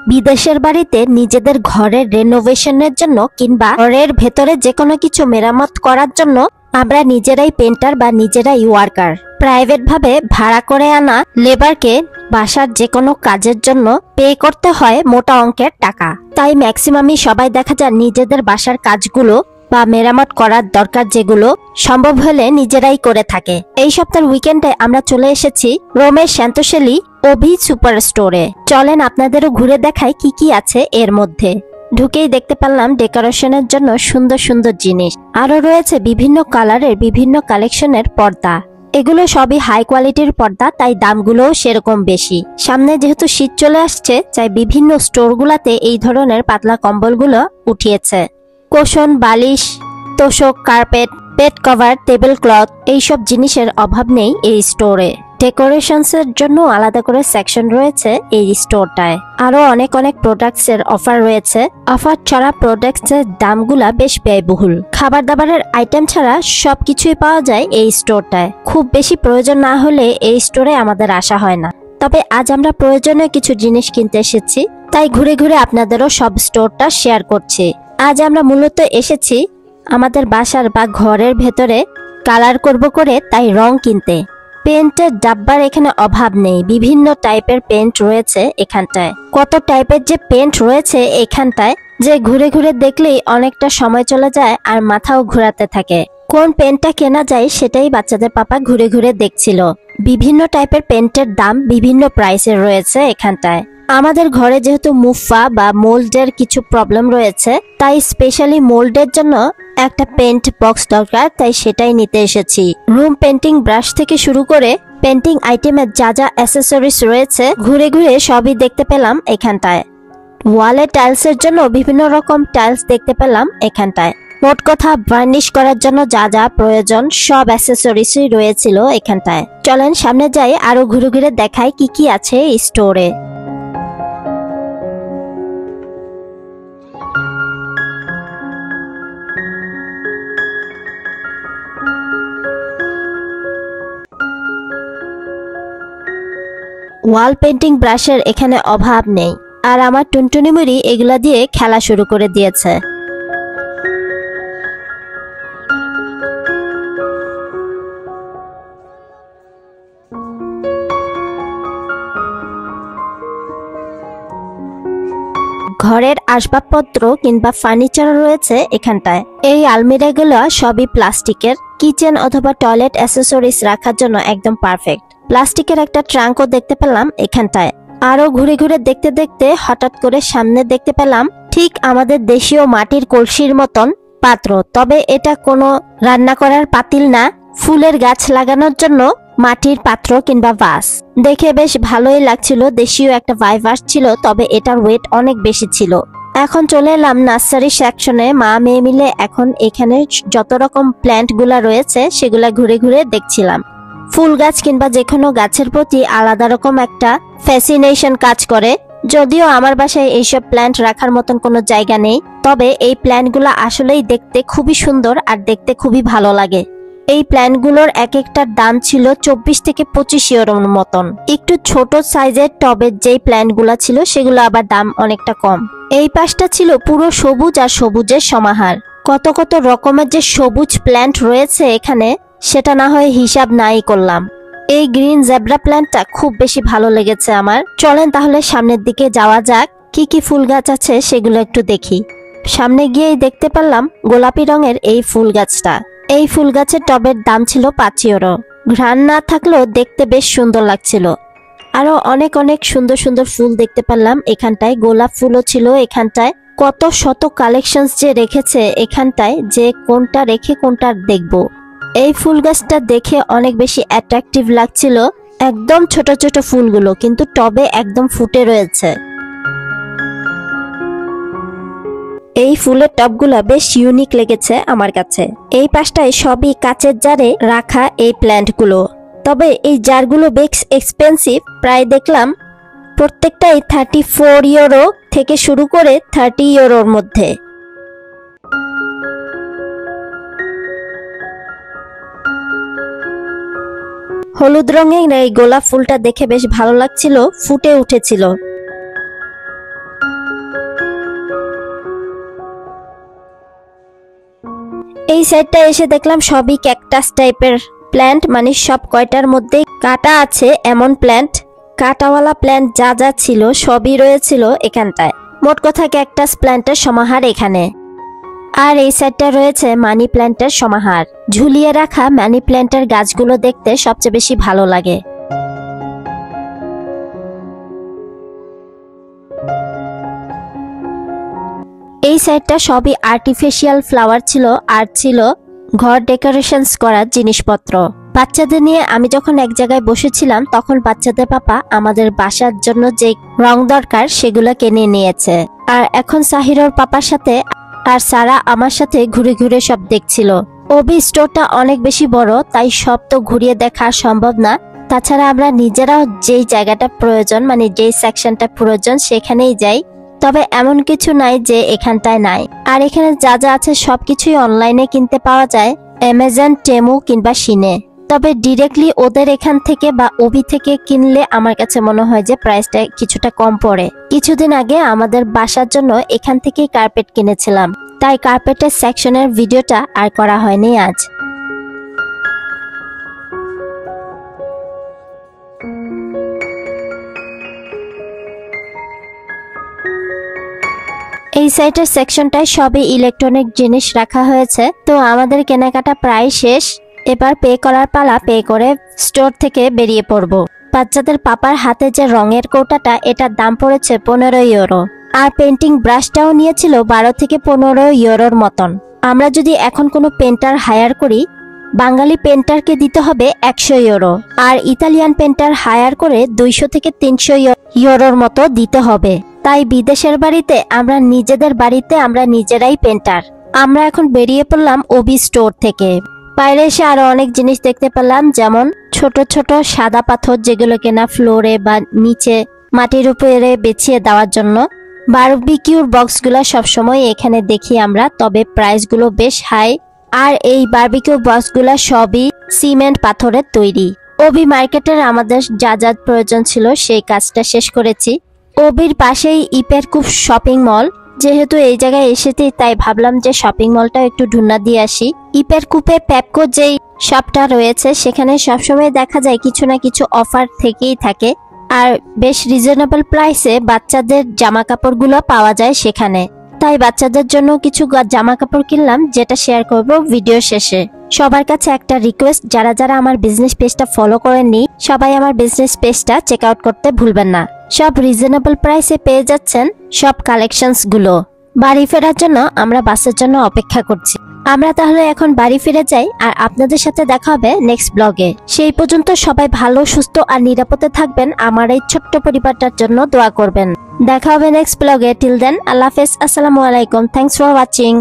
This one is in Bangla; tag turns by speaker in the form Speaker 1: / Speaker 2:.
Speaker 1: বিদেশের বাড়িতে নিজেদের ঘরের রেনোভেশনের জন্য কিংবা ঘরের ভেতরে যে কোনো কিছু মেরামত করার জন্য আমরা নিজেরাই পেন্টার বা নিজেরাই ওয়ার্কার। প্রাইভেট ভাবে ভাড়া করে আনা লেবারকে বাসার যে কোনো কাজের জন্য পে করতে হয় মোটা অঙ্কের টাকা। তাই ম্যাক্সিমামই সবাই দেখা যায় নিজেদের বাসার কাজগুলো বা মেরামত করার দরকার যেগুলো সম্ভব হলে নিজেরাই করে থাকে। এই সপ্তাহের উইকেন্ডে আমরা চলে এসেছি রোমের শান্তশৈলী ওভি সুপার স্টোরে। চলেন আপনাদেরও ঘুরে দেখাই কি কি আছে এর মধ্যে। ঢুকেই দেখতে পেলাম ডেকোরেশনের জন্য সুন্দর সুন্দর জিনিস, আরো রয়েছে বিভিন্ন কালারের বিভিন্ন কালেকশনের পর্দা। এগুলো সবই হাই কোয়ালিটির পর্দা, তাই দামগুলোও সেরকম বেশি। সামনে যেহেতু শীত চলে আসছে, তাই বিভিন্ন স্টোরগুলোতে এই ধরনের পাতলা কম্বলগুলো উঠিয়েছে। কোশন, বালিশ, তোশক, carpet, bed cover, table cloth এইসব জিনিসের অভাব নেই এই স্টোরে। ডেকোরেশনসের জন্য আলাদা করে সেকশন রয়েছে এই স্টোরটায়। আরো অনেক অনেক প্রোডাক্টস এর অফার রয়েছে। অফার ছাড়া প্রোডাক্টস এর দামগুলা বেশ ব্যয়বহুল। খাবার দাবারের আইটেম ছাড়া সবকিছুই পাওয়া যায় এই স্টোরটায়। খুব বেশি প্রয়োজন না হলে এই স্টোরে আমাদের আসা হয় না। তবে আজ আমরা প্রয়োজনীয় কিছু জিনিস কিনতে এসেছি, তাই ঘুরে ঘুরে আপনাদেরও সব স্টোরটা শেয়ার করছি। আজ আমরা মূলত এসেছি আমাদের বাসার বা ঘরের ভেতরে কালার করব করে, তাই রং কিনতে। পেন্টের ডাব্বার এখানে অভাব নেই, বিভিন্ন টাইপের পেন্ট রয়েছে এখানটায়। কত টাইপের যে পেন্ট রয়েছে এখানটায় যে ঘুরে ঘুরে দেখলেই অনেকটা সময় চলে যায় আর মাথাও ঘোরাতে থাকে। কোন পেন্টটা কেনা যায় সেটাই বাচ্চাদের পাপা ঘুরে ঘুরে দেখছিল। বিভিন্ন টাইপের পেন্টের দাম বিভিন্ন প্রাইসের রয়েছে এখানটায়। আমাদের ঘরে যেহেতু মুফা বা মোল্ডের কিছু প্রবলেম রয়েছে, তাই স্পেশালি মোল্ডের জন্য একটা পেন্ট বক্স দরকার, তাই সেটাই নিতে এসেছি। রুম পেন্টিং ব্রাশ থেকে শুরু করে পেন্টিং আইটেমের যা যা অ্যাসেসরিজ রয়েছে ঘুরে ঘুরে সবই দেখতে পেলাম এখানটায়। ওয়ালে টাইলসের জন্য বিভিন্ন রকম টাইলস দেখতে পেলাম এখানটায়। মোট কথা বার্নিশ করার জন্য যা যা প্রয়োজন সব অ্যাসেসরিজই রয়েছিল এখানটায়। চলেন সামনে যাই, আরো ঘুরে ঘুরে দেখাই কি কি আছে এই স্টোরে। ওয়াল পেন্টিং ব্রাশের এখানে অভাব নেই, আর আমার টুনটুনি মুড়ি এগুলা দিয়ে খেলা শুরু করে দিয়েছে। ঘরের আসবাবপত্র কিংবা ফার্নিচার রয়েছে এখানটায়। এই আলমিরাগুলো সবই প্লাস্টিকের, কিচেন অথবা টয়লেট অ্যাসেসরিজ রাখার জন্য একদম পারফেক্ট। প্লাস্টিকের একটা ট্রাঙ্কও দেখতে পেলাম এখানটায়। আরো ঘুরে ঘুরে দেখতে দেখতে হঠাৎ করে সামনে দেখতে পেলাম ঠিক আমাদের দেশীয় মাটির কলসির মতন পাত্র, তবে এটা কোনো রান্না করার পাতিল না, ফুলের গাছ লাগানোর জন্য মাটির পাত্র কিংবা ভাস। দেখে বেশ ভালোই লাগছিল, দেশীয় একটা ভাইব আসছিল, তবে এটার ওয়েট অনেক বেশি ছিল। এখন চলে এলাম নার্সারি সেকশনে। মা মেয়ে মিলে এখন এখানে যত রকম প্ল্যান্ট গুলা রয়েছে সেগুলা ঘুরে ঘুরে দেখছিলাম। ফুল গাছ কিংবা যে কোনো গাছের প্রতি আলাদা রকম একটা ফ্যাসিনেশন কাজ করে। যদিও আমার বাসায় এইসব প্ল্যান্ট রাখার মতন কোনো জায়গা নেই, তবে এই প্ল্যান্টগুলো আসলেই দেখতে খুবই সুন্দর আর দেখতে খুবই ভালো লাগে। এই প্ল্যান্টগুলোর এক একটার দাম ছিল 24 থেকে 25 ইউরোর মতন। একটু ছোট সাইজের টবের যেই প্ল্যান্টগুলো ছিল সেগুলো আবার দাম অনেকটা কম। এই পাশটা ছিল পুরো সবুজ আর সবুজের সমাহার। কত কত রকমের যে সবুজ প্ল্যান্ট রয়েছে এখানে সেটা না হয় হিসাব নাই করলাম। এই গ্রিন জেব্রা প্ল্যান্টটা খুব বেশি ভালো লেগেছে আমার। চলেন তাহলে সামনের দিকে যাওয়া যাক, কি কি ফুল গাছ আছে সেগুলো একটু দেখি। সামনে গিয়েই দেখতে পারলাম গোলাপি রঙের এই ফুল গাছটা। এই ফুল গাছের টবের দাম ছিল 5 ইউরো। ঘ্রাণ না থাকলেও দেখতে বেশ সুন্দর লাগছিল। আরো অনেক অনেক সুন্দর সুন্দর ফুল দেখতে পারলাম এখানটায়। গোলাপ ফুলও ছিল এখানটায়। কত শত কালেকশনস যে রেখেছে এখানটায়, যে কোনটা রেখে কোনটা দেখবো। এই ফুল গাছটা দেখে অনেক বেশি অ্যাট্রাকটিভ লাগছিল। একদম ছোট ছোট ফুলগুলো কিন্তু টবে একদম ফুটে রয়েছে। এই ফুলের টবগুলো বেশ ইউনিক লেগেছে আমার কাছে। এই পাশটায় সবই কাচের জারে রাখা এই প্ল্যান্টগুলো, তবে এই জারগুলো বেশ এক্সপেন্সিভ। প্রায় দেখলাম প্রত্যেকটাই 34 ইউরো থেকে শুরু করে 30 ইউরোর মধ্যে। হলুদ রঙের এই গোলাপ ফুলটা দেখে বেশ ভালো লাগছিল, ফুটে উঠেছিল। এই সাইডটা এসে দেখলাম সবই ক্যাকটাস টাইপের প্ল্যান্ট, মানে সব কয়টার মধ্যে কাটা আছে এমন প্ল্যান্ট। কাটাওয়ালা প্ল্যান্ট যা যা ছিল সবই রয়েছিল এখানটায়। মোট কথা ক্যাকটাস প্ল্যান্টের সমাহার এখানে। আর এই সাইডটা রয়েছে মানি প্ল্যান্টের সমাহার। ঝুলিয়ে রাখা মানি প্ল্যান্টের গাছগুলো দেখতে সবচেয়ে বেশি ভালো লাগে। এই সাইডটা সবই আর্টিফিশিয়াল ফ্লাওয়ার ছিল আর ছিল ঘর ডেকোরেশনস করার জিনিসপত্র। বাচ্চাদের নিয়ে আমি যখন এক জায়গায় বসেছিলাম তখন বাচ্চাদের পাপা আমাদের বাসার জন্য যে রং দরকার সেগুলো কিনে নিয়েছে। আর এখন সাহিরর পাপার সাথে আর সারা আমার সাথে ঘুরে ঘুরে সব দেখছিল। ওবি স্টোরটা অনেক বেশি বড়, তাই সব তো ঘুরিয়ে দেখা সম্ভব না। তাছাড়া আমরা নিজেরাও যেই জায়গাটা প্রয়োজন, মানে যেই সেকশনটা প্রয়োজন সেখানেই যাই। তবে এমন কিছু নাই যে এখানটায় নাই। আর এখানে যা যা আছে সবকিছুই অনলাইনে কিনতে পাওয়া যায়, অ্যামাজন, টেমু কিংবা শিনে। তবে ডিরেক্টলি ওদের এখান থেকে বা ওবি থেকে কিনলে আমার কাছে মনে হয় যে প্রাইসটা কিছুটা কম পড়ে। কিছুদিন আগে আমাদের বাসার জন্য এখান থেকেই কার্পেট কিনেছিলাম, তাই কার্পেটের সেকশনের ভিডিওটা আর করা হয়নি আজ। এই সাইটের সেকশনটায় সবই ইলেকট্রনিক জিনিস রাখা হয়েছে। তো আমাদের কেনাকাটা প্রায় শেষ, এবার পে করার পালা। পে করে স্টোর থেকে বেরিয়ে পড়ব। বাচ্চাদের পাপার হাতে যে রঙের কৌটাটা, এটার দাম পড়েছে 15 ইউরো। আর পেন্টিং ব্রাশটাও নিয়েছিল 12 থেকে 15 ইউরোর মতন। আমরা যদি এখন কোনো পেন্টার হায়ার করি, বাঙালি পেন্টারকে দিতে হবে 100 ইউরো, আর ইতালিয়ান পেন্টার হায়ার করে 200 থেকে 300 ইউরোর মতো দিতে হবে। তাই বিদেশের বাড়িতে আমরা নিজেদের বাড়িতে আমরা নিজেরাই পেন্টার। আমরা এখন বেরিয়ে পড়লাম ওবি স্টোর থেকে। বাইরে এসে আরো অনেক জিনিস দেখতে পেলাম, যেমন ছোট ছোট সাদা পাথর যেগুলো কেনা ফ্লোরে বা নিচে মাটির উপরে বিছিয়ে দেওয়ার জন্য। বারবিকিউর বক্সগুলো সবসময় এখানে দেখি আমরা, তবে প্রাইসগুলো বেশ হাই। আর এই বারবিকিউ বক্সগুলো সবই সিমেন্ট পাথরের তৈরি। ওবি মার্কেটের আমাদের যা যা প্রয়োজন ছিল সেই কাজটা শেষ করেছি। ওবির পাশেই ইপেরকুপ শপিং মল, যেহেতু এই জায়গায় এসেছি তাই ভাবলাম যে শপিং মলটা একটু ঢুন্না দিয়ে আসি। ইপেরকুপে পেপকো যেই শপটা রয়েছে সেখানে সবসময় দেখা যায় কিছু না কিছু অফার থেকেই থাকে, আর বেশ রিজনেবল প্রাইসে বাচ্চাদের জামা কাপড়গুলো পাওয়া যায় সেখানে। তাই বাচ্চাদের জন্য কিছু জামা কাপড় কিনলাম, যেটা শেয়ার করব ভিডিও শেষে। সবার কাছে একটা রিকোয়েস্ট, যারা যারা আমার বিজনেস পেজটা ফলো করেননি সবাই আমার বিজনেস পেজটা চেক আউট করতে ভুলবেন না। সব রিজনেবল প্রাইসে পেয়ে যাচ্ছেন সব কালেকশনস গুলো। বাড়ি ফেরার জন্য আমরা বাসের জন্য অপেক্ষা করছি। আমরা তাহলে এখন বাড়ি ফিরে যাই, আর আপনাদের সাথে দেখা হবে নেক্সট ব্লগে। সেই পর্যন্ত সবাই ভালো, সুস্থ আর নিরাপদে থাকবেন। আমার এই ছোট্ট পরিবারটার জন্য দোয়া করবেন। দেখা হবে নেক্সট ব্লগে। টিল দেন, আল্লাহ হাফেজ, আসসালামু আলাইকুম, থ্যাংকস ফর ওয়াচিং।